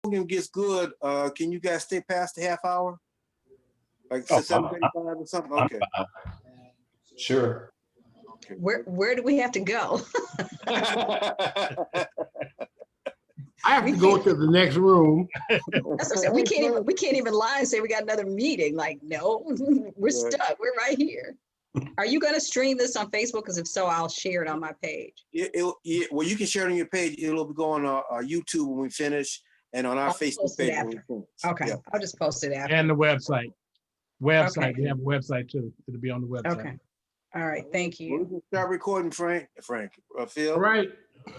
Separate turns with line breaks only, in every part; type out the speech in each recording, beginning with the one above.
program gets good, can you guys stay past the half hour? Like
Oh,
7:35 or something? Okay.
Sure.
Okay.
Where do we have to go?
I have to go to the next room.
That's what I'm saying. We can't even lie and say we got another meeting. Like, no, we're stuck. We're right here. Are you going to stream this on Facebook? Because if so, I'll share it on my page.
Well, you can share it on your page. It'll be going on YouTube when we finish, and on our Facebook page when we finish.
Okay, yeah. I'll just post it after.
And the website.
Okay.
We have a website too. It'll be on the website.
Okay. All right. Thank you.
We can start recording, Phil.
All right.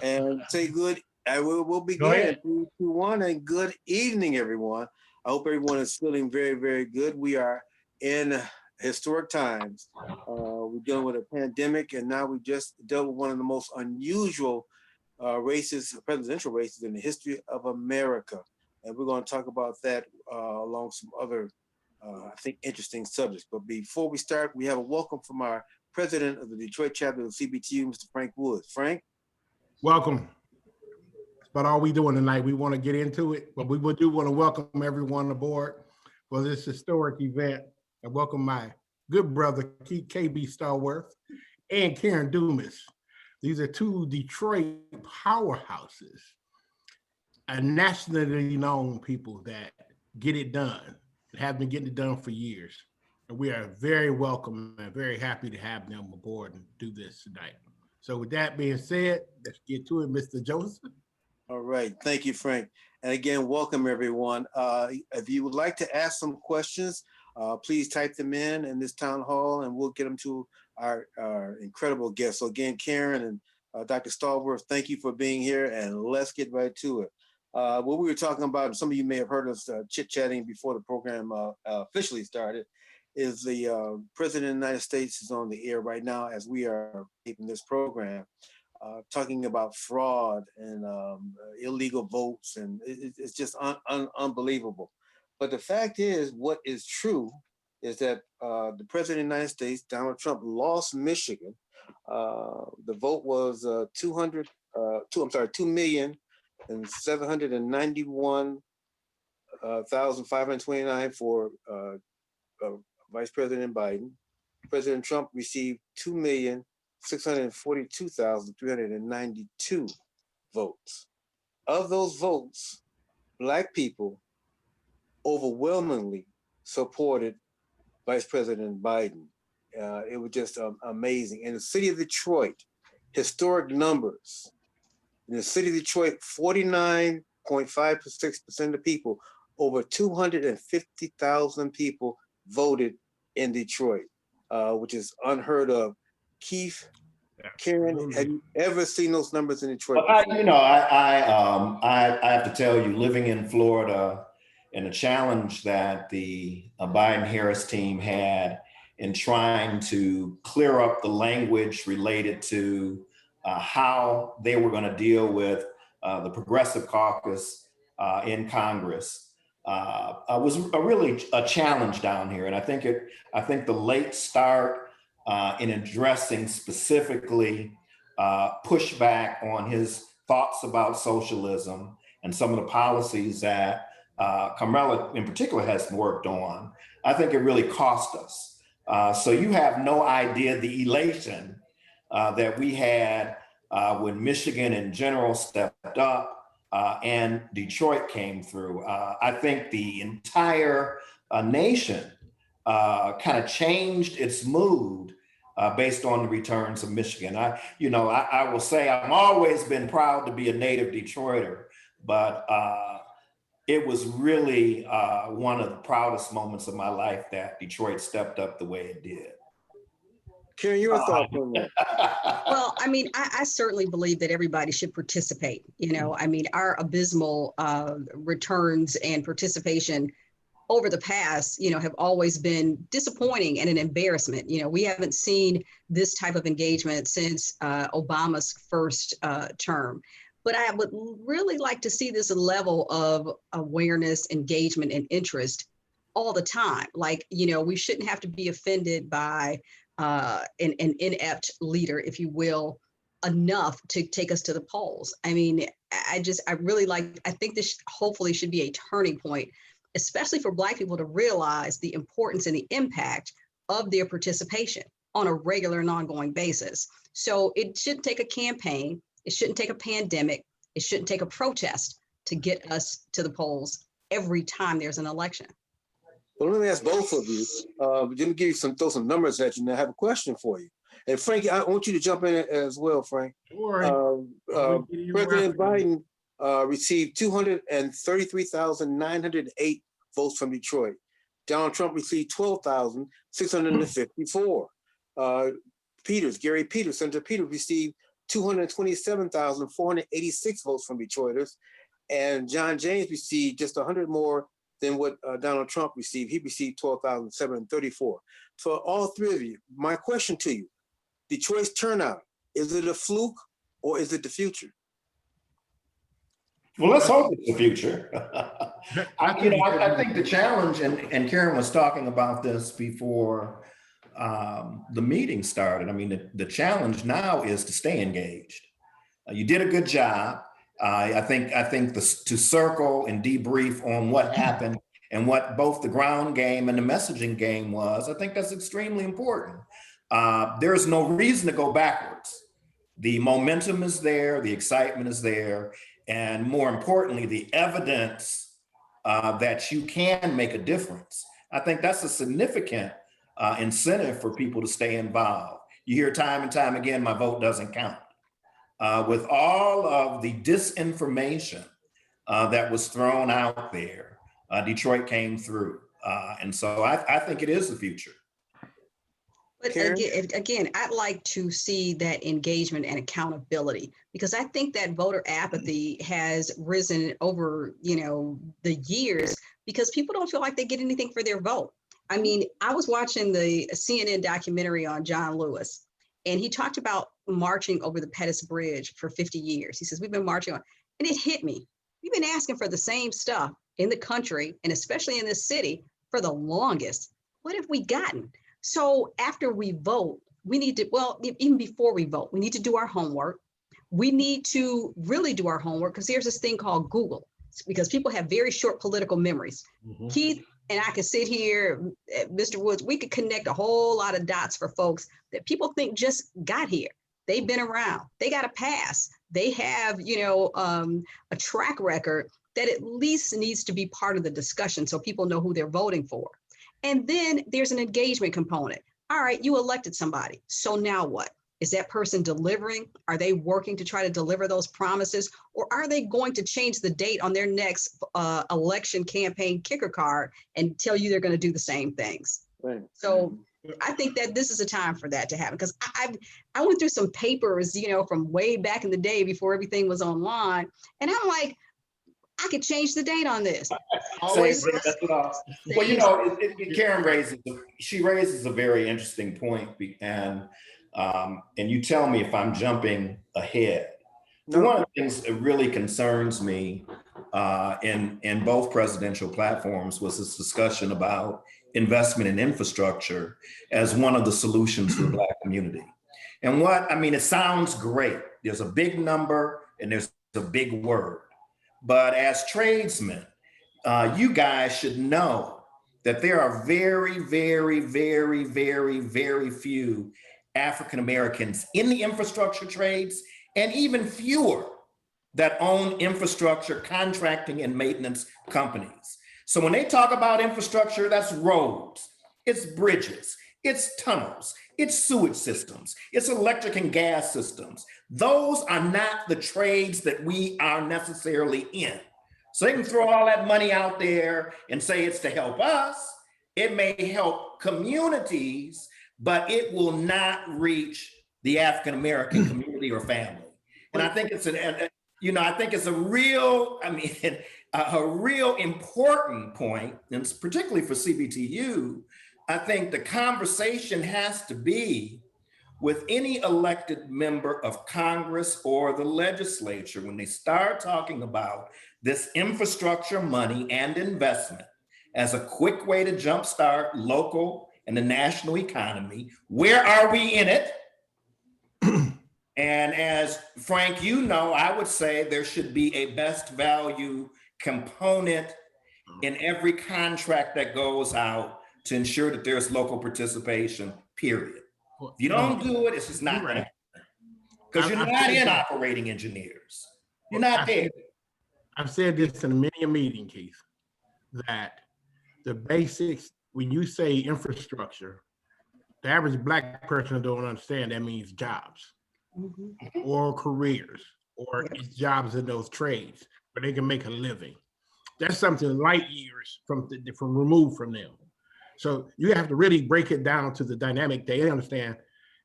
And say good. We'll begin in 3, 2, 1, and good evening, everyone. I hope everyone is feeling very, very good. We are in historic times. We're dealing with a pandemic, and now we just dealt with one of the most unusual presidential races in the history of America. And we're going to talk about that along some other, I think, interesting subjects. But before we start, we have a welcome from our president of the Detroit chapter of CBTU, Mr. Frank Woods. Frank?
Welcome. That's about all we're doing tonight. We want to get into it, but we do want to welcome everyone aboard for this historic event. I welcome my good brother, KB Starworth, and Karen Dumas. These are two Detroit powerhouses, and nationally known people that get it done, have been getting it done for years. And we are very welcome and very happy to have them aboard and do this tonight. So with that being said, let's get to it, Mr. Joseph.
All right, thank you, Frank. And again, welcome everyone. If you would like to ask some questions, please type them in this town hall and we'll get them to our incredible guests. So again, Karen and Dr. Stallworth, thank you for being here, and let's get right to it. What we were talking about, and some of you may have heard us chit-chatting before the program officially started, is the President of the United States is on the air right now as we are taping this program, talking about fraud and illegal votes, and it's just unbelievable. But the fact is, what is true is that the President of the United States, Donald Trump, lost Michigan. The vote was 2,791,529 for Vice President Biden. President Trump received 2,642,392 votes. Of those votes, Black people overwhelmingly supported Vice President Biden. It was just amazing. In the city of Detroit, historic numbers. In the city of Detroit, 49.56% of people, over 250,000 people voted in Detroit, which is unheard of. Keith, Karen, have you ever seen those numbers in Detroit?
Well, I have to tell you, living in Florida, and the challenge that the Biden-Harris team had in trying to clear up the language related to how they were going to deal with the Progressive Caucus in Congress was really a challenge down here. And I think the late start in addressing specifically pushback on his thoughts about socialism and some of the policies that Kamala in particular has worked on, I think it really cost us. So you have no idea the elation that we had when Michigan in general stepped up and Detroit came through. I think the entire nation kind of changed its mood based on the returns of Michigan. I will say I've always been proud to be a native Detroiter, but it was really one of the proudest moments of my life that Detroit stepped up the way it did.
Karen, your thoughts on that?
Well, I mean, I certainly believe that everybody should participate. Our abysmal returns and participation over the past, have always been disappointing and an embarrassment. We haven't seen this type of engagement since Obama's first term. But I would really like to see this level of awareness, engagement, and interest all the time. Like, we shouldn't have to be offended by an inept leader, if you will, enough to take us to the polls. I mean, I really like, I think this hopefully should be a turning point, especially for Black people to realize the importance and the impact of their participation on a regular and ongoing basis. So it shouldn't take a campaign. It shouldn't take a pandemic. It shouldn't take a protest to get us to the polls every time there's an election.
Well, let me ask both of you. Let me give you throw some numbers at you, and I have a question for you. And Frank, I want you to jump in as well, Frank.
Sure.
President Biden received 233,908 votes from Detroit. Donald Trump received 12,654. Gary Peters, Senator Peters received 227,486 votes from Detroiters. And John James received just 100 more than what Donald Trump received. He received 12,734. For all three of you, my question to you, Detroit's turnout, is it a fluke or is it the future?
Well, let's hope it's the future. I think the challenge, and Karen was talking about this before the meeting started. I mean, the challenge now is to stay engaged. You did a good job. I think to circle and debrief on what happened and what both the ground game and the messaging game was, I think that's extremely important. There's no reason to go backwards. The momentum is there, the excitement is there, and more importantly, the evidence that you can make a difference. I think that's a significant incentive for people to stay involved. You hear time and time again, my vote doesn't count. With all of the disinformation that was thrown out there, Detroit came through. And so I think it is the future.
But again, I'd like to see that engagement and accountability, because I think that voter apathy has risen over, the years, because people don't feel like they get anything for their vote. I mean, I was watching the CNN documentary on John Lewis, and he talked about marching over the Pettus Bridge for 50 years. He says, we've been marching on, and it hit me. We've been asking for the same stuff in the country, and especially in this city, for the longest. What have we gotten? So after we vote, we need to, even before we vote, we need to do our homework. We need to really do our homework, because there's this thing called Google, because people have very short political memories. Mm-hmm. Keith and I could sit here, Mr. Woods, we could connect a whole lot of dots for folks that people think just got here. They've been around, they got a pass. They have, a track record that at least needs to be part of the discussion so people know who they're voting for. And then there's an engagement component. All right, you elected somebody. So now what? Is that person delivering? Are they working to try to deliver those promises? Or are they going to change the date on their next election campaign kicker card and tell you they're going to do the same things? Right. So I think that this is a time for that to happen, because I went through some papers, from way back in the day before everything was online. And I'm like, I could change the date on this.
Always. Well, Karen raises a very interesting point, and you tell me if I'm jumping ahead. No. One of the things that really concerns me in both presidential platforms was this discussion about investment in infrastructure as one of the solutions for the Black community. And it sounds great. There's a big number and there's a big word. But as tradesmen, you guys should know that there are very, very, very, very, very few African Americans in the infrastructure trades, and even fewer that own infrastructure contracting and maintenance companies. So when they talk about infrastructure, that's roads, it's bridges, it's tunnels, it's sewage systems, it's electric and gas systems. Those are not the trades that we are necessarily in. So they can throw all that money out there and say it's to help us. It may help communities, but it will not reach the African American community or family. And I think it's a real important point, and particularly for CBTU. I think the conversation has to be with any elected member of Congress or the legislature when they start talking about this infrastructure money and investment as a quick way to jumpstart local and the national economy. Where are we in it? And as Frank, you know, I would say there should be a best value component in every contract that goes out to ensure that there's local participation, period. If you don't do it, it's just not going to happen. Because you're not in operating engineers. You're not there.
I've said this in many a meeting, Keith, that the basics, when you say infrastructure, the average Black person don't understand that means jobs or careers or jobs in those trades where they can make a living. That's something light years from removed from them. So you have to really break it down to the dynamic. They understand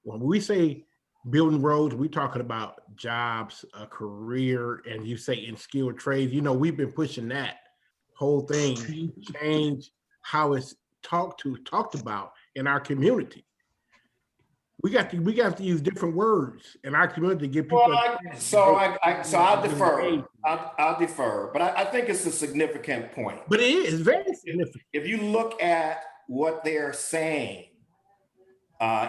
when we say building roads, we're talking about jobs, a career, and you say in skilled trades. You know, we've been pushing that whole thing to change how it's talked about in our community. We got to use different words in our community to give people.
Well, I'll defer. I'll defer, but I think it's a significant point.
But it is very significant.
If you look at what they're saying,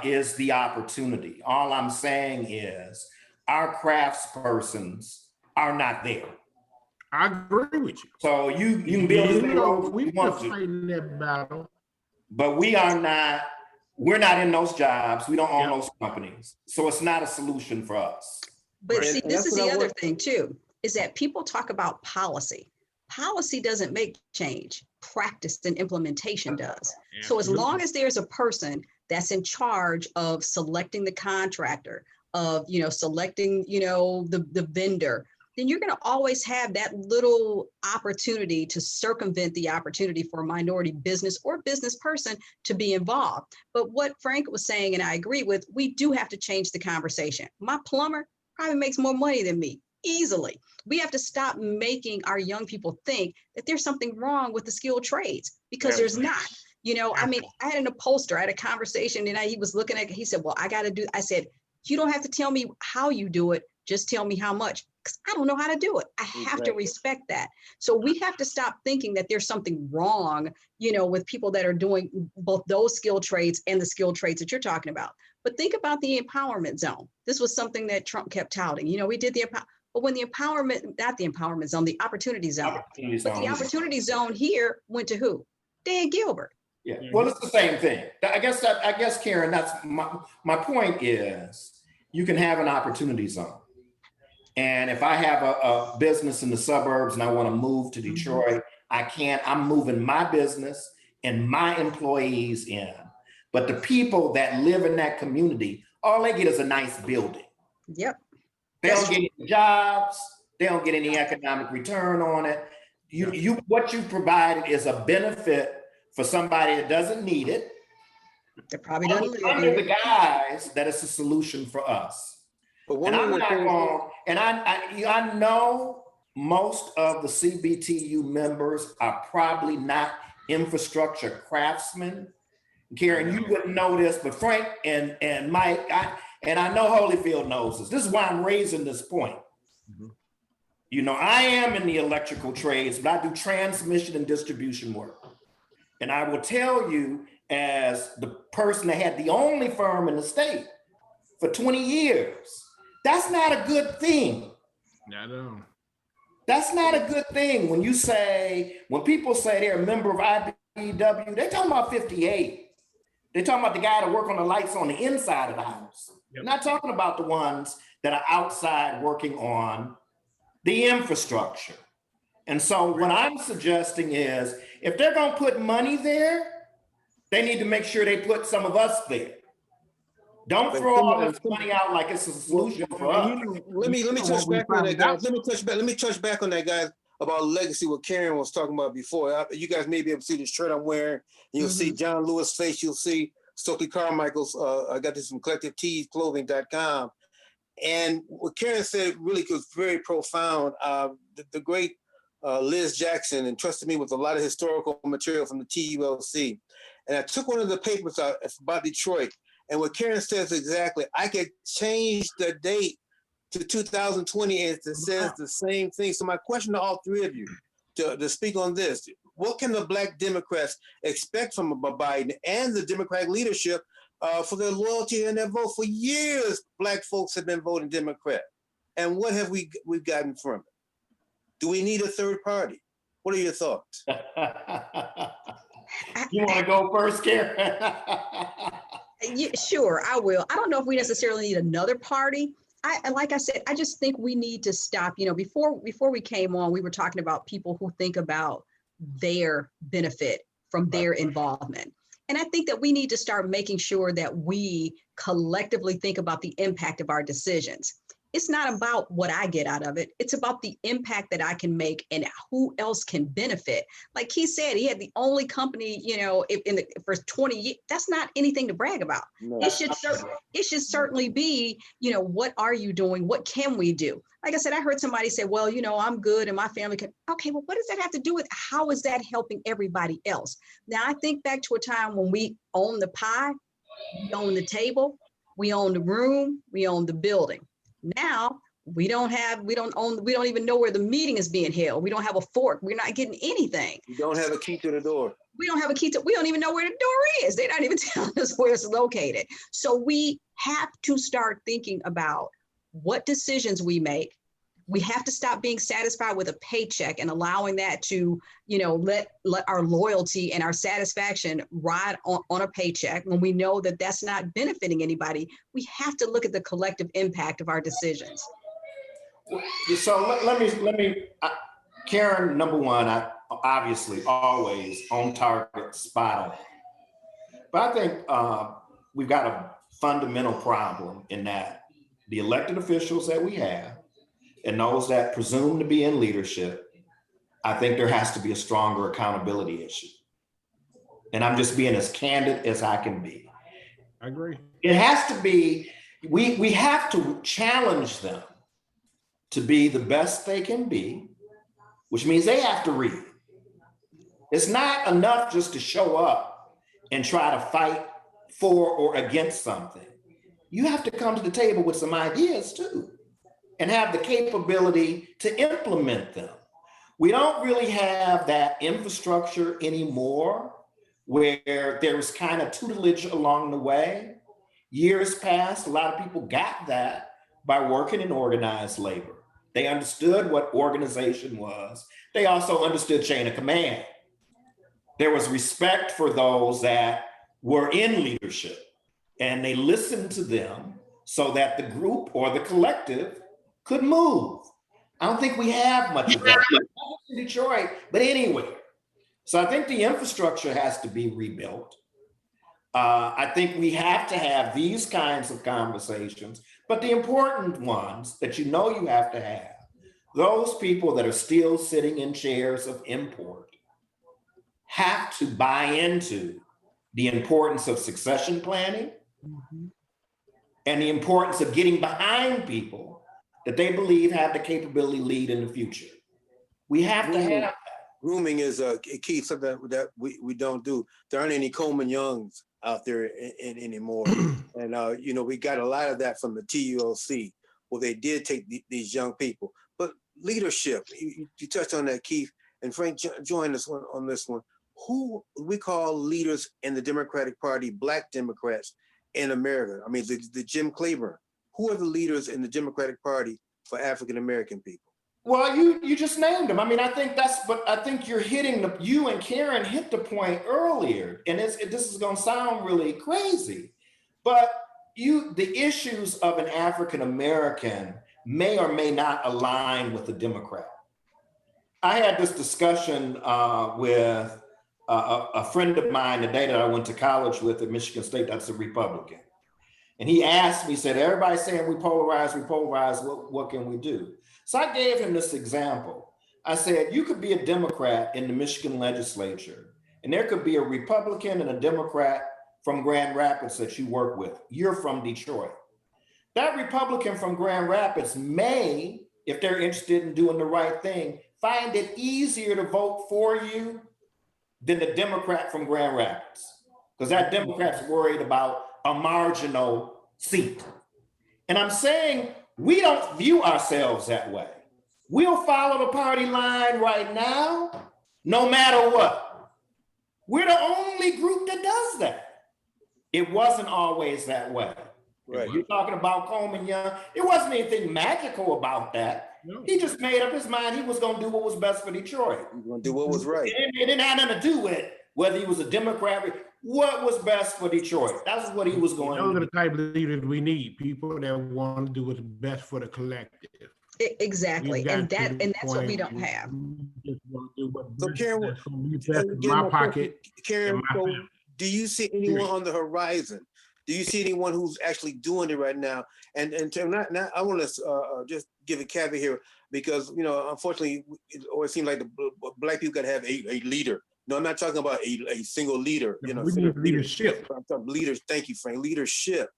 is the opportunity. All I'm saying is our craftspersons are not there.
I agree with you.
So you can build as many roads
we
you want
to fighting that battle,
but we are not. We're not in those jobs. We don't own those companies. So it's not a solution for us.
But see, this is the other thing too, is that people talk about policy. Policy doesn't make change. Practice and implementation does. So as long as there's a person that's in charge of selecting the contractor, of, selecting, the vendor, then you're going to always have that little opportunity to circumvent the opportunity for a minority business or business person to be involved. But what Frank was saying, and I agree with, we do have to change the conversation. My plumber probably makes more money than me, easily. We have to stop making our young people think that there's something wrong with the skilled trades, because there's not. I had an upholsterer, I had a conversation, and he was looking at, he said, well, I said, you don't have to tell me how you do it, just tell me how much. Because I don't know how to do it. I have to respect that. So we have to stop thinking that there's something wrong, with people that are doing both those skilled trades and the skilled trades that you're talking about. But think about the empowerment zone. This was something that Trump kept touting. We did but when the opportunity zone, the opportunity opportunity zone here went to who? Dan Gilbert.
Yeah, well, it's the same thing. I guess, Karen, that's my point is you can have an opportunity zone. And if I have a business in the suburbs and I want to move to Detroit, I can't. I'm moving my business and my employees in. But the people that live in that community, all they get is a nice building.
Yep.
They don't get any jobs. They don't get any economic return on it. What you provided is a benefit for somebody that doesn't need it.
They probably doesn't live
under the guise that it's a solution for us. But I know most of the CBTU members are probably not infrastructure craftsmen. Karen, you wouldn't know this, but Frank and Mike, I know Holyfield knows this. This is why I'm raising this point. I am in the electrical trades, but I do transmission and distribution work. And I will tell you, as the person that had the only firm in the state for 20 years, that's not a good thing.
No.
That's not a good thing. When people say they're a member of IBEW, they're talking about 58. They're talking about the guy that work on the lights on the inside of the house. They're not talking about the ones that are outside working on the infrastructure. And so what I'm suggesting is, if they're going to put money there, they need to make sure they put some of us there. Don't throw all this money out like it's a solution for us.
Let me touch back on that, guys. Let me touch back on that, guys, about legacy, what Karen was talking about before. You guys may be able to see the shirt I'm wearing. You'll see John Lewis' face. You'll see Stokely Carmichael's. I got this from CollectiveTeesClothing.com. And what Karen said really was very profound. The great Liz Jackson entrusted me with a lot of historical material from the TULC. And I took one of the papers out about Detroit. And what Karen says exactly, I could change the date to 2020 and it says the same thing. So my question to all three of you to speak on this, what can the Black Democrats expect from Biden and the Democratic leadership for their loyalty and their vote. For years, Black folks have been voting Democrat. And what have we've gotten from it? Do we need a third party? What are your thoughts?
You want to go first, Karen?
Yeah, sure, I will. I don't know if we necessarily need another party. Like I said, I just think we need to stop. Before we came on, we were talking about people who think about their benefit from their involvement. And I think that we need to start making sure that we collectively think about the impact of our decisions. It's not about what I get out of it. It's about the impact that I can make and who else can benefit. Like he said, he had the only company, for 20 years. That's not anything to brag about. No. It should certainly be, what are you doing? What can we do? Like I said, I heard somebody say, well, I'm good and my family can. Okay, well, what does that have to do with how is that helping everybody else? Now, I think back to a time when we own the pie, we own the table, we own the room, we own the building. Now we don't even know where the meeting is being held. We don't have a fork. We're not getting anything.
You don't have a key to the door.
We don't have a key we don't even know where the door is. They're not even telling us where it's located. So we have to start thinking about what decisions we make. We have to stop being satisfied with a paycheck and allowing that to, let our loyalty and our satisfaction ride on a paycheck when we know that that's not benefiting anybody. We have to look at the collective impact of our decisions.
So let me, Karen, number one, I obviously always on target, spot on. But I think we've got a fundamental problem in that the elected officials that we have and those that presume to be in leadership, I think there has to be a stronger accountability issue. And I'm just being as candid as I can be.
I agree.
It has to be, we have to challenge them to be the best they can be, which means they have to read. It's not enough just to show up and try to fight for or against something. You have to come to the table with some ideas too, and have the capability to implement them. We don't really have that infrastructure anymore where there's kind of tutelage along the way. Years past, a lot of people got that by working in organized labor. They understood what organization was. They also understood chain of command. There was respect for those that were in leadership, and they listened to them so that the group or the collective could move. I don't think we have much of that in Detroit, but anywhere. So I think the infrastructure has to be rebuilt. I think we have to have these kinds of conversations, but the important ones that you have to have, those people that are still sitting in chairs of import have to buy into the importance of succession planning and the importance of getting behind people that they believe have the capability to lead in the future. We have to have that.
Grooming is a key, something that we don't do. There aren't any Coleman Youngs out there anymore. And, we got a lot of that from the TULC, where they did take these young people. But leadership, you touched on that, Keith, and Frank joined us on this one. Who we call leaders in the Democratic Party, Black Democrats in America? I mean, the Jim Cleburne. Who are the leaders in the Democratic Party for African-American people?
Well, you just named them. I mean, I think you're hitting you and Karen hit the point earlier, and this is going to sound really crazy, but the issues of an African-American may or may not align with a Democrat. I had this discussion with a friend of mine the day that I went to college with at Michigan State, that's a Republican. And he asked me, he said, everybody's saying we polarize, what can we do? So I gave him this example. I said, you could be a Democrat in the Michigan legislature, and there could be a Republican and a Democrat from Grand Rapids that you work with. You're from Detroit. That Republican from Grand Rapids may, if they're interested in doing the right thing, find it easier to vote for you than the Democrat from Grand Rapids, because that Democrat's worried about a marginal seat. And I'm saying we don't view ourselves that way. We'll follow the party line right now, no matter what. We're the only group that does that. It wasn't always that way.
Right.
You're talking about Coleman Young. It wasn't anything magical about that.
No.
He just made up his mind he was going to do what was best for Detroit.
He's going to do what was right.
It didn't have nothing to do with whether he was a Democrat. What was best for Detroit? That's what he was going
Those
to
are
do.
the type of leaders we need, people that want to do what's best for the collective.
Exactly.
We've
And
got to
that's what we
the
don't
point
have.
we just want to do what's
So
best,
Karen,
that's gonna be best in
again,
my
my question,
pocket.
Karen,
my
so
family.
do you see anyone on the horizon? Do you see anyone who's actually doing it right now? And not I want to just give a caveat here because unfortunately, it always seems like the black people got to have a leader. No, I'm not talking about a single leader.
We need leadership.
I'm talking leaders. Thank you, Frank. Leadership,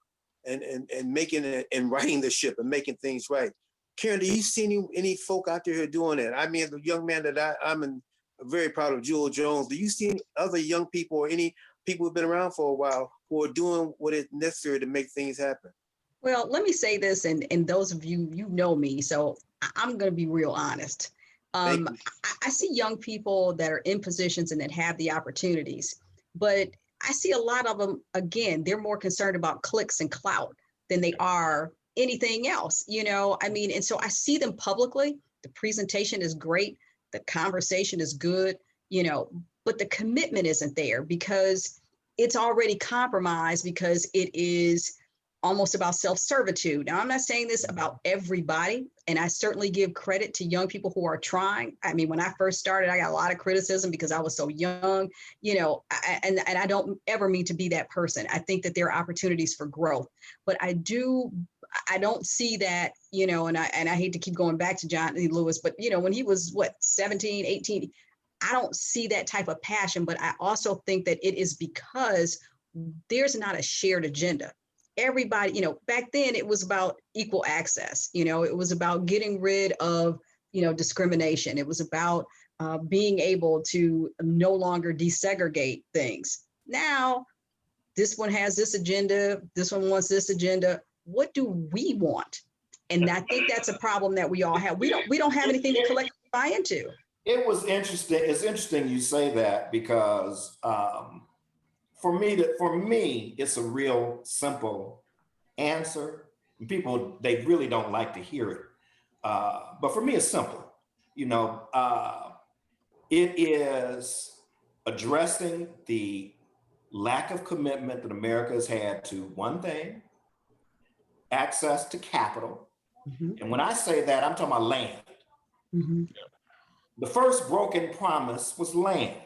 and making it and writing the ship and making things right. Karen, do you see any folk out there who are doing it? I mean, the young man that I'm very proud of, Jewel Jones. Do you see any other young people or any people who've been around for a while who are doing what is necessary to make things happen?
Well, let me say this, and those of you know me, so I'm going to be real honest. I see young people that are in positions and that have the opportunities, but I see a lot of them, again, they're more concerned about clicks and clout than they are anything else, I mean, and so I see them publicly. The presentation is great. The conversation is good, but the commitment isn't there because it's already compromised because it is almost about self-servitude. Now, I'm not saying this about everybody, and I certainly give credit to young people who are trying. I mean, when I first started, I got a lot of criticism because I was so young, and I don't ever mean to be that person. I think that there are opportunities for growth, but I don't see that, and I hate to keep going back to John E. Lewis, but when he was 17, 18, I don't see that type of passion, but I also think that it is because there's not a shared agenda. Everybody, back then it was about equal access, it was about getting rid of, discrimination. It was about being able to no longer desegregate things. Now, this one has this agenda, this one wants this agenda. What do we want? And I think that's a problem that we all have. We don't have anything to collectively buy into.
It was interesting. It's interesting you say that because for me, it's a real simple answer. People, they really don't like to hear it. But for me, it's simple. It is addressing the lack of commitment that America has had to one thing, access to capital.
Mm-hmm.
And when I say that, I'm talking about land.
Mm-hmm.
The first broken promise was land.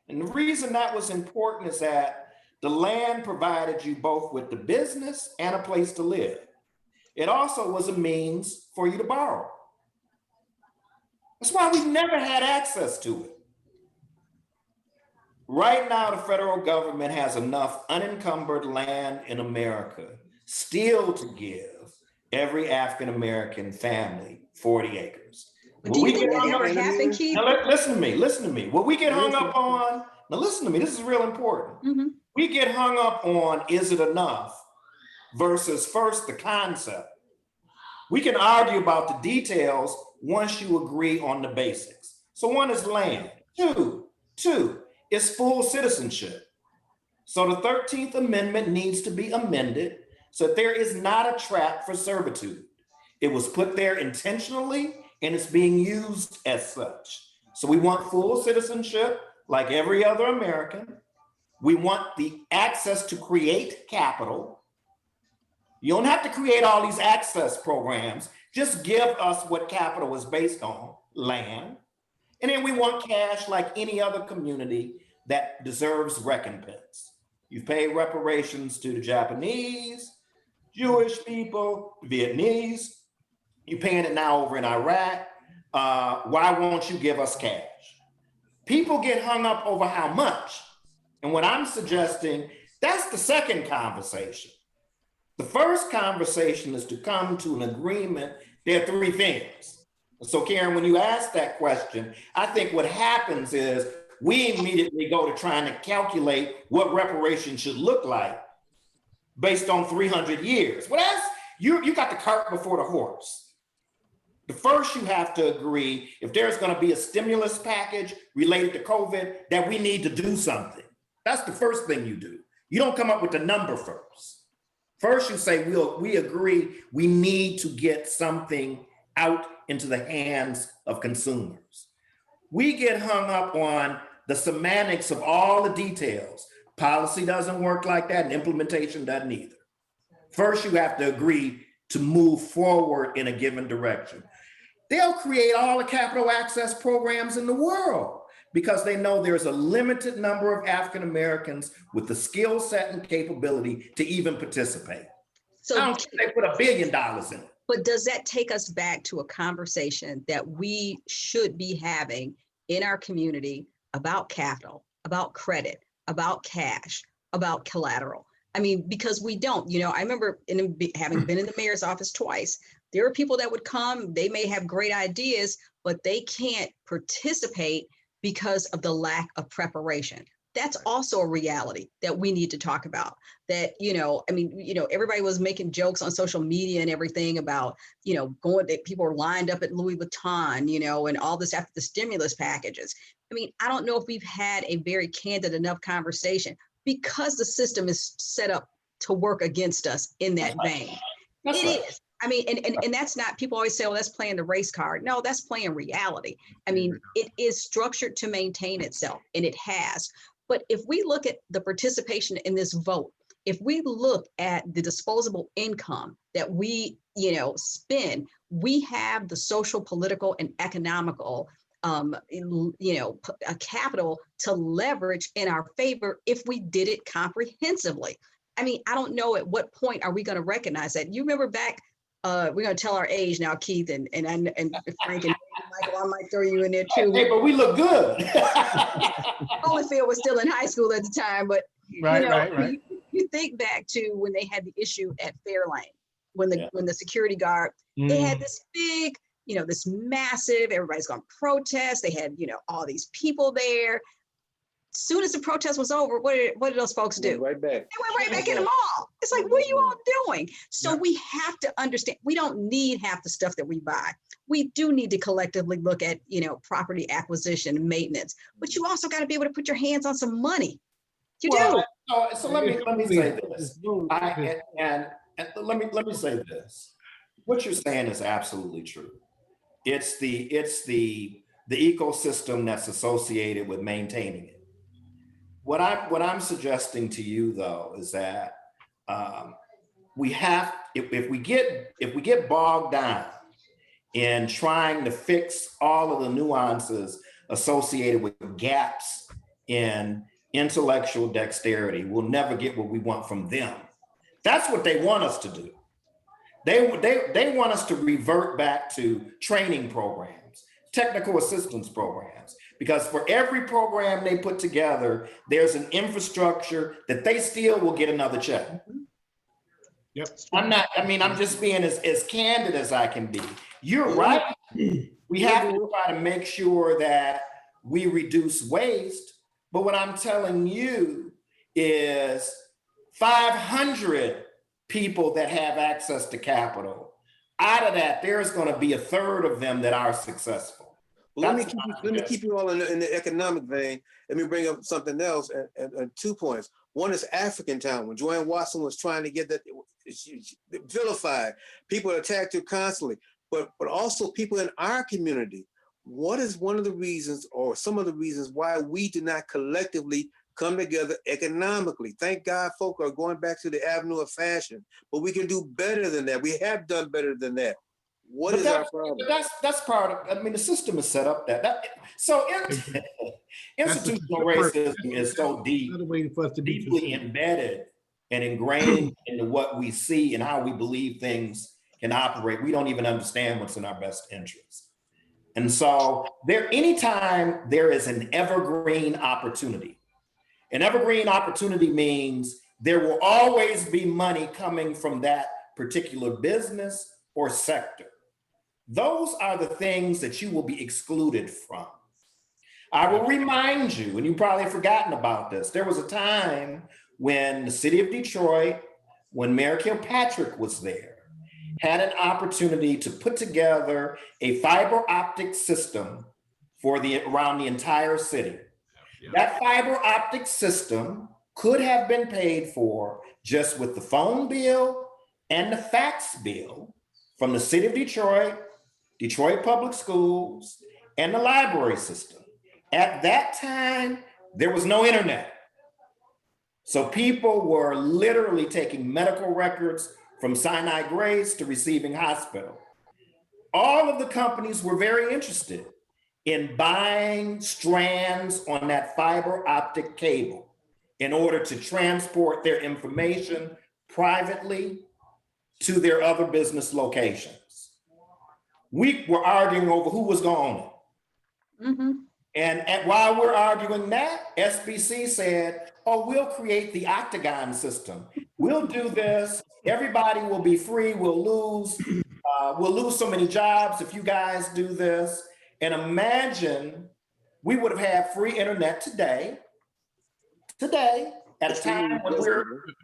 And the reason that was important is that the land provided you both with the business and a place to live. It also was a means for you to borrow. That's why we've never had access to it. Right now, the federal government has enough unencumbered land in America still to give every African-American family 40 acres.
But do you think that ever happened, Keith?
Now, listen to me. What we get hung up on, now listen to me, this is real important.
Mm-hmm.
We get hung up on, is it enough versus first the concept. We can argue about the details once you agree on the basics. So one is land. Two is full citizenship. So the 13th Amendment needs to be amended so that there is not a trap for servitude. It was put there intentionally and it's being used as such. So we want full citizenship like every other American. We want the access to create capital. You don't have to create all these access programs. Just give us what capital is based on, land. And then we want cash like any other community that deserves recompense. You've paid reparations to the Japanese, Jewish people, Vietnamese. You're paying it now over in Iraq. Why won't you give us cash? People get hung up over how much. And what I'm suggesting, that's the second conversation. The first conversation is to come to an agreement. There are three things. So Karen, when you ask that question, I think what happens is we immediately go to trying to calculate what reparations should look like based on 300 years. Well, that's, you got the cart before the horse. The first you have to agree, if there's going to be a stimulus package related to COVID, that we need to do something. That's the first thing you do. You don't come up with the number first. First, you say, we agree we need to get something out into the hands of consumers. We get hung up on the semantics of all the details. Policy doesn't work like that, and implementation doesn't either. First, you have to agree to move forward in a given direction. They'll create all the capital access programs in the world because they know there's a limited number of African Americans with the skill set and capability to even participate.
So
I don't think they put $1 billion in it.
but does that take us back to a conversation that we should be having in our community about capital, about credit, about cash, about collateral? I mean, because we don't, I remember having been in the mayor's office twice, there are people that would come, they may have great ideas, but they can't participate because of the lack of preparation. That's also a reality that we need to talk about. That, everybody was making jokes on social media and everything about, people are lined up at Louis Vuitton, and all this after the stimulus packages. I mean, I don't know if we've had a very candid enough conversation because the system is set up to work against us in that vein. It is. I mean, and that's not, people always say, well, that's playing the race card. No, that's playing reality. I mean, it is structured to maintain itself, and it has. But if we look at the participation in this vote, if we look at the disposable income that we, spend, we have the social, political, and economical, a capital to leverage in our favor if we did it comprehensively. I mean, I don't know at what point are we going to recognize that. You remember back, we're going to tell our age now, Keith, and Frank and Michael, I might throw you in there too.
Hey, but we look good.
Holyfield was still in high school at the time, but
Right.
You think back to when they had the issue at Fairlane, when the security guard, they had this big, this massive, everybody's going to protest. They had, all these people there. Soon as the protest was over, what did those folks do?
Right back.
They went right back in the mall. It's like, what are you all doing? So we have to understand, we don't need half the stuff that we buy. We do need to collectively look at, property acquisition and maintenance, but you also got to be able to put your hands on some money. You do.
So let me say this. Let me say this. What you're saying is absolutely true. It's the ecosystem that's associated with maintaining it. What I'm suggesting to you though is that we have, if we get bogged down in trying to fix all of the nuances associated with gaps in intellectual dexterity, we'll never get what we want from them. That's what they want us to do. They want us to revert back to training programs, technical assistance programs, because for every program they put together, there's an infrastructure that they still will get another check.
Yep.
I'm just being as candid as I can be. You're right. We have to try to make sure that we reduce waste. But what I'm telling you is 500 people that have access to capital. Out of that, there's going to be 1/3 of them that are successful.
Well, let me keep you all in the economic vein. Let me bring up something else and 2 points. One is African Town. When Joanne Watson was trying to get that vilified, people attacked her constantly, but also people in our community. What is one of the reasons or some of the reasons why we do not collectively come together economically? Thank God folk are going back to the avenue of fashion, but we can do better than that. We have done better than that. What is our problem?
That's part of, the system is set up so institutional racism is so deeply embedded and ingrained into what we see and how we believe things can operate. We don't even understand what's in our best interest. And so anytime there is an evergreen opportunity, an evergreen opportunity means there will always be money coming from that particular business or sector. Those are the things that you will be excluded from. I will remind you, and you've probably forgotten about this, there was a time when the city of Detroit, when Mayor Kilpatrick was there, had an opportunity to put together a fiber optic system for around the entire city. Yeah. That fiber optic system could have been paid for just with the phone bill and the fax bill from the city of Detroit, Detroit Public Schools, and the library system. At that time, there was no internet. So people were literally taking medical records from Sinai Grace to Receiving Hospital. All of the companies were very interested in buying strands on that fiber optic cable in order to transport their information privately to their other business locations. We were arguing over who was going to own it. And while we're arguing that, SBC said, oh, we'll create the Octagon system. We'll do this. Everybody will be free. We'll lose so many jobs if you guys do this. And imagine we would have had free internet today, at a time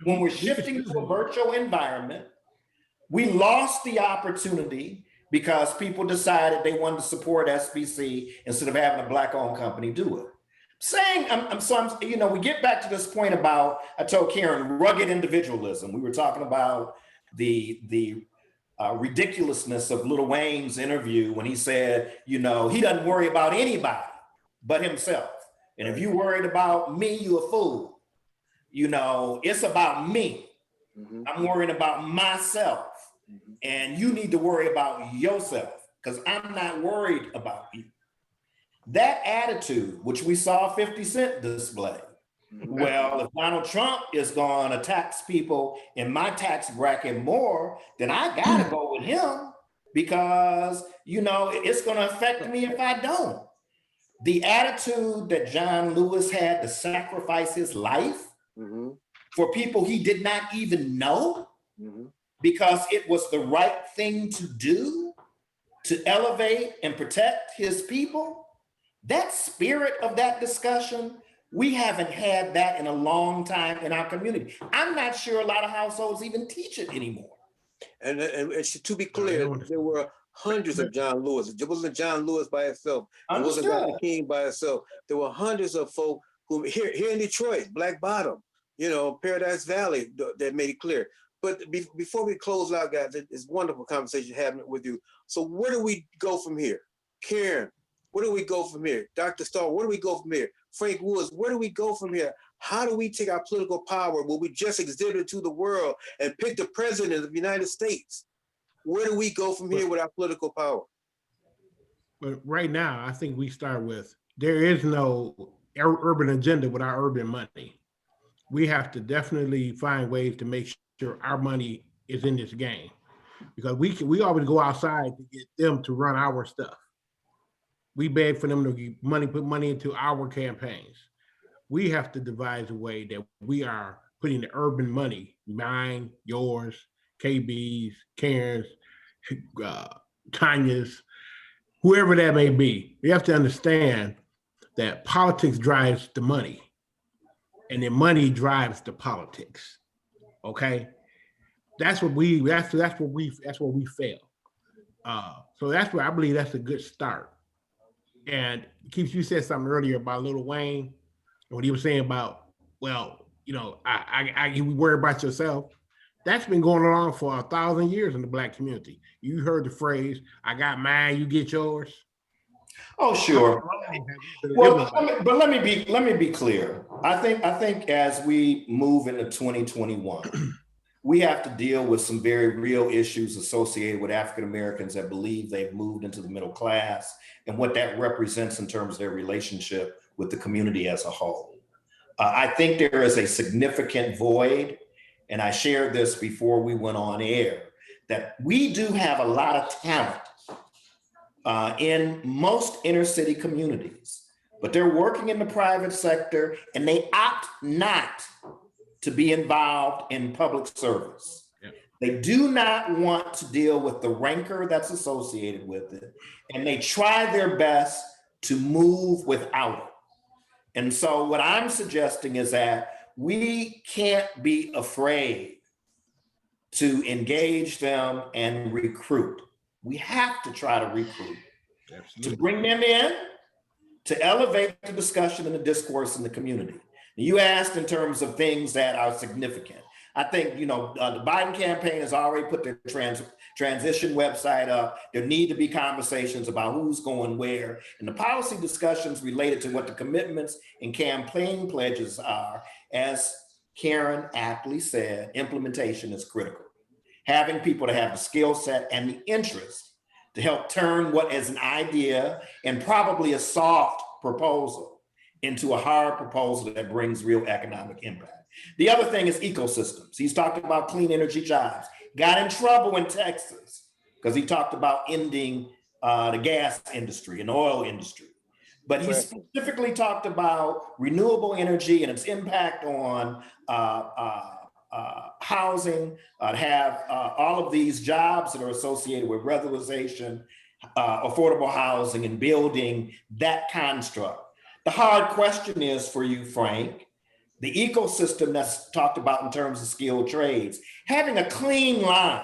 when we're shifting to a virtual environment. We lost the opportunity because people decided they wanted to support SBC instead of having a Black-owned company do it. We get back to this point about, I told Karen, rugged individualism. We were talking about the ridiculousness of Lil Wayne's interview when he said, he doesn't worry about anybody but himself. And if you worried about me, you a fool. It's about me. I'm worrying about myself. And you need to worry about yourself because I'm not worried about you. That attitude, which we saw 50 Cent display. Well, if Donald Trump is going to tax people in my tax bracket more, then I got to go with him because, it's going to affect me if I don't. The attitude that John Lewis had to sacrifice his life for people he did not even know because it was the right thing to do to elevate and protect his people. That spirit of that discussion, we haven't had that in a long time in our community. I'm not sure a lot of households even teach it anymore.
And to be clear, there were hundreds of John Lewis. It wasn't John Lewis by itself. It wasn't Dr. King by itself. There were hundreds of folk who here in Detroit, Black Bottom, Paradise Valley, that made it clear. But before we close out, guys, it's wonderful conversation having it with you. So where do we go from here? Karen, where do we go from here? Dr. Starr, where do we go from here? Frank Woods, where do we go from here? How do we take our political power, what we just exhibited to the world, and pick the president of the United States? Where do we go from here with our political power?
But right now, I think we start with, there is no urban agenda without urban money. We have to definitely find ways to make sure our money is in this game, because we always go outside to get them to run our stuff. We beg for them to get money, put money into our campaigns. We have to devise a way that we are putting the urban money, mine, yours, KB's, Karen's, Tanya's, whoever that may be. We have to understand that politics drives the money, and the money drives the politics. Okay, that's where we fail. So that's where I believe that's a good start. And Keith, you said something earlier about Lil Wayne and what he was saying about, you worry about yourself. That's been going on for 1,000 years in the Black community. You heard the phrase, "I got mine, you get yours."
Oh, sure. Well, let me be clear. I think as we move into 2021, we have to deal with some very real issues associated with African Americans that believe they've moved into the middle class and what that represents in terms of their relationship with the community as a whole. I think there is a significant void, and I shared this before we went on air, that we do have a lot of talent in most inner city communities, but they're working in the private sector and they opt not to be involved in public service. Yeah. They do not want to deal with the rancor that's associated with it, and they try their best to move without it. And so what I'm suggesting is that we can't be afraid to engage them and recruit. We have to try to recruit, to bring them in, to elevate the discussion and the discourse in the community. You asked in terms of things that are significant. I think, the Biden campaign has already put their transition website up. There need to be conversations about who's going where, and the policy discussions related to what the commitments and campaign pledges are. As Karen aptly said, implementation is critical. Having people to have the skill set and the interest to help turn what is an idea and probably a soft proposal into a hard proposal that brings real economic impact. The other thing is ecosystems. He's talked about clean energy jobs. Got in trouble in Texas because he talked about ending the gas industry and oil industry. But he specifically talked about renewable energy and its impact on housing, to have all of these jobs that are associated with revitalization, affordable housing, and building that construct. The hard question is for you, Frank, the ecosystem that's talked about in terms of skilled trades, having a clean line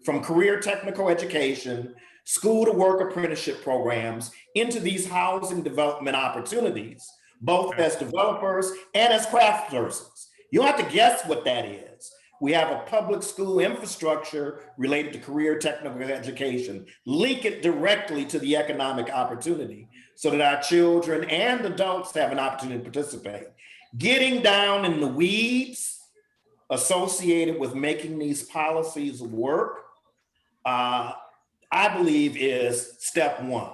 from career technical education, school to work apprenticeship programs into these housing development opportunities, both as developers and as craft persons. You don't have to guess what that is. We have a public school infrastructure related to career technical education. Link it directly to the economic opportunity so that our children and adults have an opportunity to participate. Getting down in the weeds associated with making these policies work, I believe is step one.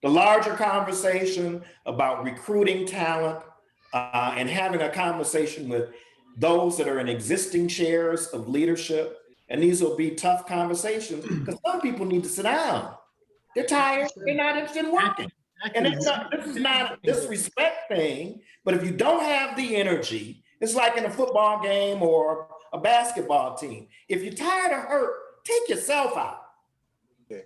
The larger conversation about recruiting talent and having a conversation with those that are in existing chairs of leadership. And these will be tough conversations because some people need to sit down. They're tired, they're not interested in working. And this is not a disrespect thing, but if you don't have the energy, it's like in a football game or a basketball team. If you're tired or hurt, take yourself out.
Okay.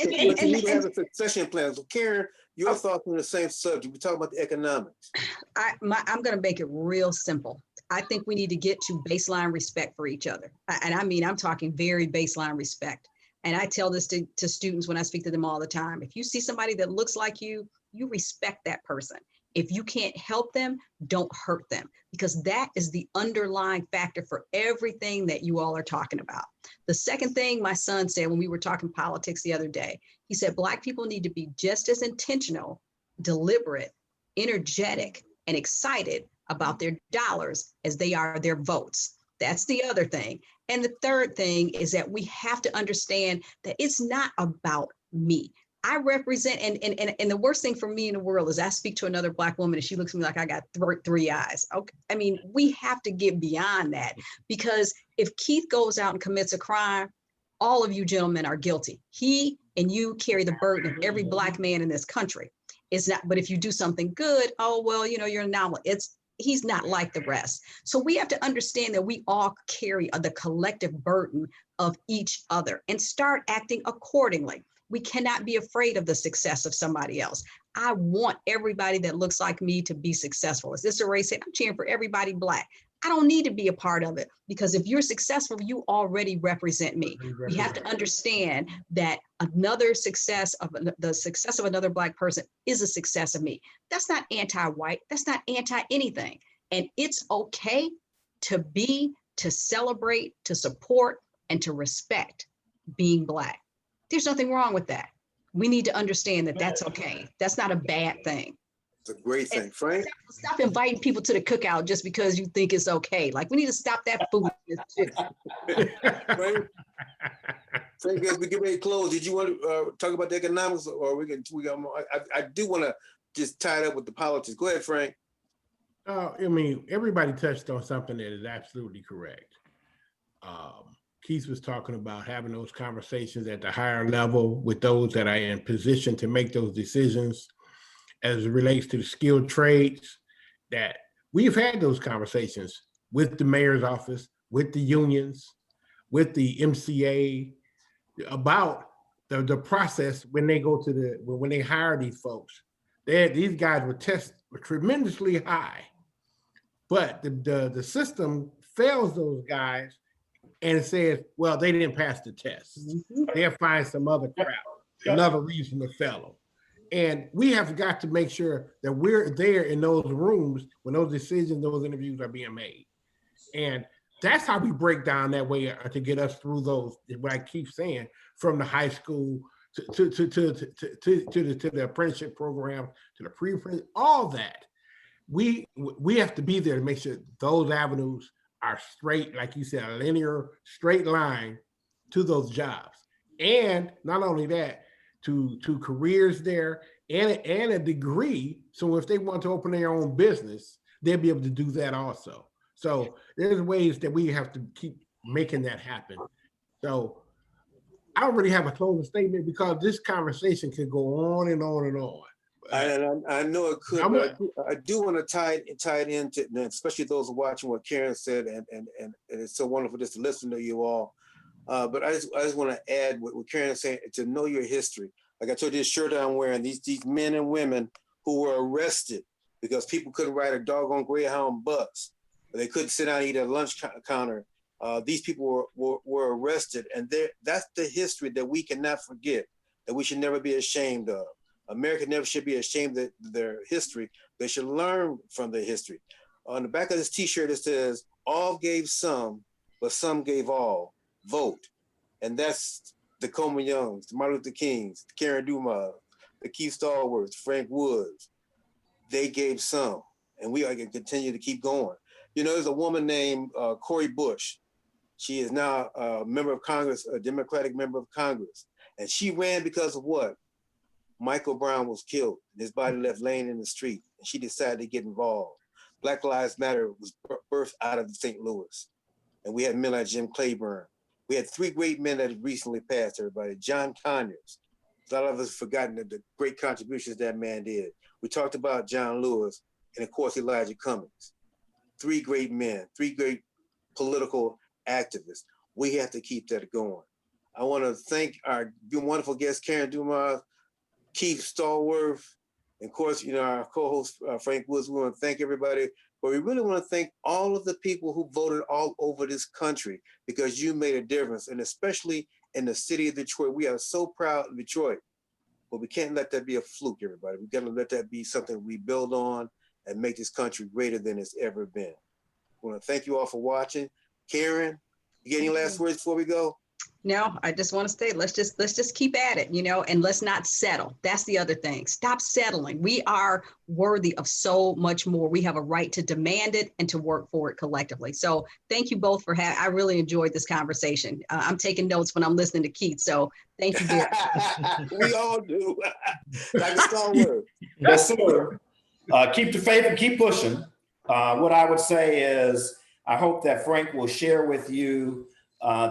You need to have a succession plan. So Karen, your thoughts on the same subject. We're talking about the economics.
I'm going to make it real simple. I think we need to get to baseline respect for each other. And I mean, I'm talking very baseline respect. And I tell this to students when I speak to them all the time. If you see somebody that looks like you, you respect that person. If you can't help them, don't hurt them, because that is the underlying factor for everything that you all are talking about. The second thing my son said when we were talking politics the other day, he said, Black people need to be just as intentional, deliberate, energetic, and excited about their dollars as they are their votes. That's the other thing. And the third thing is that we have to understand that it's not about me. I represent, and the worst thing for me in the world is I speak to another Black woman and she looks at me like I got three eyes. Okay, I mean, we have to get beyond that, because if Keith goes out and commits a crime, all of you gentlemen are guilty. He and you carry the burden of every Black man in this country. It's not, but if you do something good, oh, well, you know, you're an anomaly. He's not like the rest. So we have to understand that we all carry the collective burden of each other and start acting accordingly. We cannot be afraid of the success of somebody else. I want everybody that looks like me to be successful. Is this a race? I'm cheering for everybody Black. I don't need to be a part of it, because if you're successful, you already represent me. We have to understand that the success of another Black person is a success of me. That's not anti-white. That's not anti-anything. And it's okay to celebrate, to support, and to respect being Black. There's nothing wrong with that. We need to understand that that's okay. That's not a bad thing.
It's a great thing. Frank?
Stop inviting people to the cookout just because you think it's okay. Like, we need to stop that foolishness too.
Frank, as we get ready to close, did you want to talk about the economics, or I do want to just tie it up with the politics. Go ahead, Frank.
I mean, everybody touched on something that is absolutely correct. Keith was talking about having those conversations at the higher level with those that are in position to make those decisions as it relates to the skilled trades, that we've had those conversations with the mayor's office, with the unions, with the MCA about the process when they go to when they hire these folks. These guys were tremendously high, but the system fails those guys and says, well, they didn't pass the test. They'll find some other crap, another reason to fail them. And we have got to make sure that we're there in those rooms when those decisions, those interviews are being made. And that's how we break down that way to get us through those, what I keep saying, from the high school to the apprenticeship program, to the pre-apprenticeship, all that. We have to be there to make sure those avenues are straight, like you said, a linear, straight line to those jobs. And not only that, to careers there and a degree. So if they want to open their own business, they'll be able to do that also. So there's ways that we have to keep making that happen. So I don't really have a closing statement because this conversation could go on and on and on.
I know it could, but I do want to tie it into, especially those watching what Karen said, and it's so wonderful just to listen to you all. But I just want to add what Karen is saying, to know your history. Like I told you, this shirt I'm wearing, these men and women who were arrested because people couldn't ride a doggone Greyhound bus. They couldn't sit down and eat at a lunch counter. These people were arrested, and that's the history that we cannot forget, that we should never be ashamed of. America never should be ashamed of their history. They should learn from their history. On the back of this T-shirt, it says, "All gave some, but some gave all. Vote." And that's the Coleman Youngs, the Martin Luther Kings, the Karen Dumas, the Keith Stallworths, Frank Woods. They gave some, and we are going to continue to keep going. You know, there's a woman named Cori Bush. She is now a member of Congress, a Democratic member of Congress. And she ran because of what? Michael Brown was killed, and his body left laying in the street, and she decided to get involved. Black Lives Matter was birthed out of St. Louis, and we had men like Jim Claiborne. We had three great men that had recently passed, everybody. John Conyers. A lot of us have forgotten the great contributions that man did. We talked about John Lewis, and of course, Elijah Cummings. Three great men, three great political activists. We have to keep that going. I want to thank our wonderful guest, Karen Dumas, Keith Stallworth, and of course, you know, our co-host, Frank Woods. We want to thank everybody, but we really want to thank all of the people who voted all over this country, because you made a difference, and especially in the city of Detroit. We are so proud of Detroit, but we can't let that be a fluke, everybody. We got to let that be something we build on and make this country greater than it's ever been. I want to thank you all for watching. Karen, you get any last words before we go?
No, I just want to say, let's just keep at it, you know, and let's not settle. That's the other thing. Stop settling. We are worthy of so much more. We have a right to demand it and to work for it collectively. So thank you both for having, I really enjoyed this conversation. I'm taking notes when I'm listening to Keith. So thank you very much.
We all do. Like a strong word.
Yes, sir. Keep the faith and keep pushing. What I would say is, I hope that Frank will share with you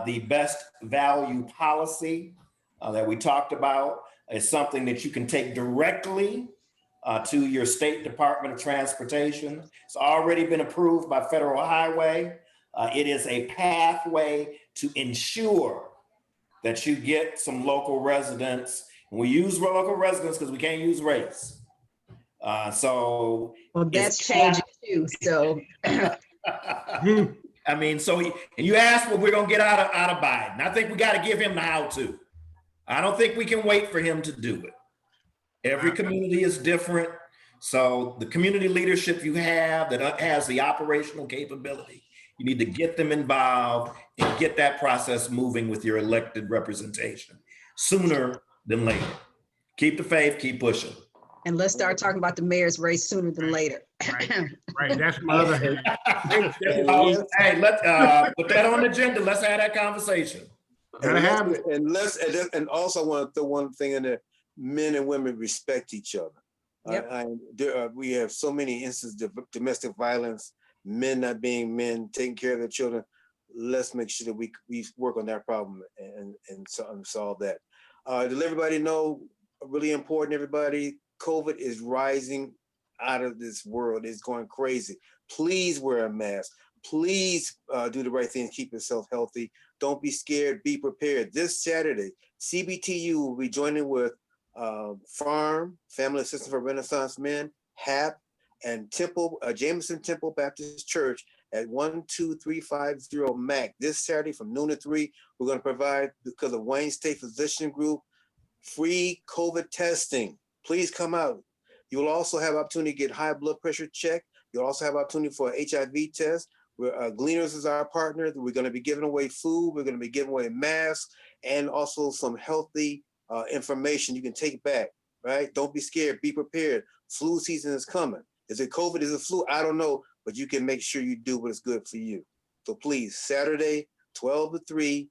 the best value policy that we talked about. Is something that you can take directly to your state Department of Transportation. It's already been approved by Federal Highway. It is a pathway to ensure that you get some local residents. And we use local residents because we can't use race. So
well, that's changing too. So
I mean, so and you asked what we're gonna get out of Biden. I think we got to give him the how-to. I don't think we can wait for him to do it. Every community is different. So the community leadership you have that has the operational capability, you need to get them involved and get that process moving with your elected representation sooner than later. Keep the faith, keep pushing.
and let's start talking about the mayor's race sooner than later.
Right. That's my other hand.
Hey, let's put that on the agenda. Let's have that conversation.
And also I want to throw one thing in there. Men and women respect each other. Yep. We have so many instances of domestic violence, men not being men, taking care of their children. Let's make sure that we work on that problem and solve that. To let everybody know, really important, everybody, COVID is rising out of this world. It's going crazy. Please wear a mask. Please do the right thing, keep yourself healthy. Don't be scared, be prepared. This Saturday, CBTU will be joining with FARM, Family Assistance for Renaissance Men, HAP, and Jameson Temple Baptist Church at 12350 MAC. This Saturday from noon to 3, we're going to provide, because of Wayne State Physician Group, free COVID testing. Please come out. You will also have opportunity to get high blood pressure checked. You'll also have opportunity for an HIV test. Gleaners is our partner. We're going to be giving away food. We're going to be giving away masks and also some healthy information you can take back, right? Don't be scared. Be prepared. Flu season is coming. Is it COVID? Is it flu? I don't know, but you can make sure you do what is good for you. So please, Saturday, 12 to 3,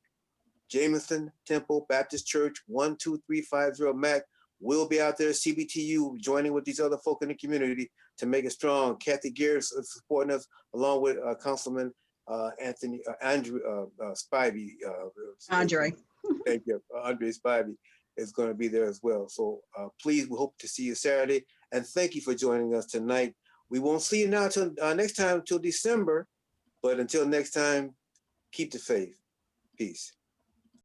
Jameson Temple Baptist Church, 12350 Mac. We'll be out there, CBTU, joining with these other folk in the community to make it strong. Kathy Garrett's supporting us, along with Councilman Andrew Spivey.
Andre.
Thank you. Andre Spivey is going to be there as well. So please, we hope to see you Saturday. And thank you for joining us tonight. We won't see you now till next time, till December. But until next time, keep the faith. Peace.